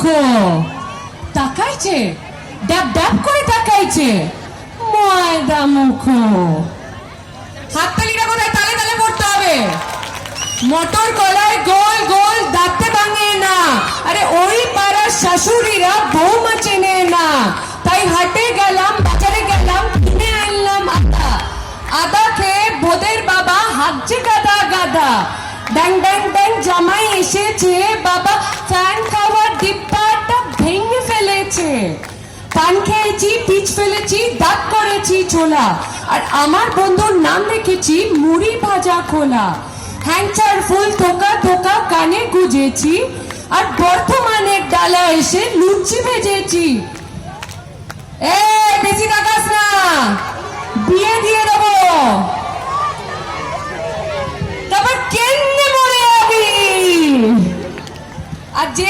মুখো তাকাইছে, ডাব ডাব করে তাকাইছে ময়দা মুখো। হাততালিটা কোথায়? তালে তালে পড়তে হবে। মটর কলায় গোল গোল দাঁতে ভাঙে না, আরে ওই পাড়ার শাশুড়িরা বৌমা চেনে না। তাই হাটে গেলাম, বাজারে গেলাম, কিনে আনলাম আদা। আদা খেয়ে বোদের বাবা হাঁকছে গাদা গাদা। ড্যাং ড্যাং ড্যাং জামাই এসেছে, বাবা ফ্যান খাওয়ার ডিব্বাটা ভেঙে ফেলেছে। পান খেয়েছি, পিচ ফেলেছি, দাঁত করেছি ছোলা, আর আমার বন্ধুর নাম রেখেছি মুড়ি ভাজা খোলা। হ্যাংচার ফুল থোকা থোকা কানে গুজেছি, আর বর্ধমানের ডালা এসে লুচি ভেজেছি। বেশি তাকাস না, বিয়ে দিয়ে দেবো। তারপর কেন মরে যাবি? আর যে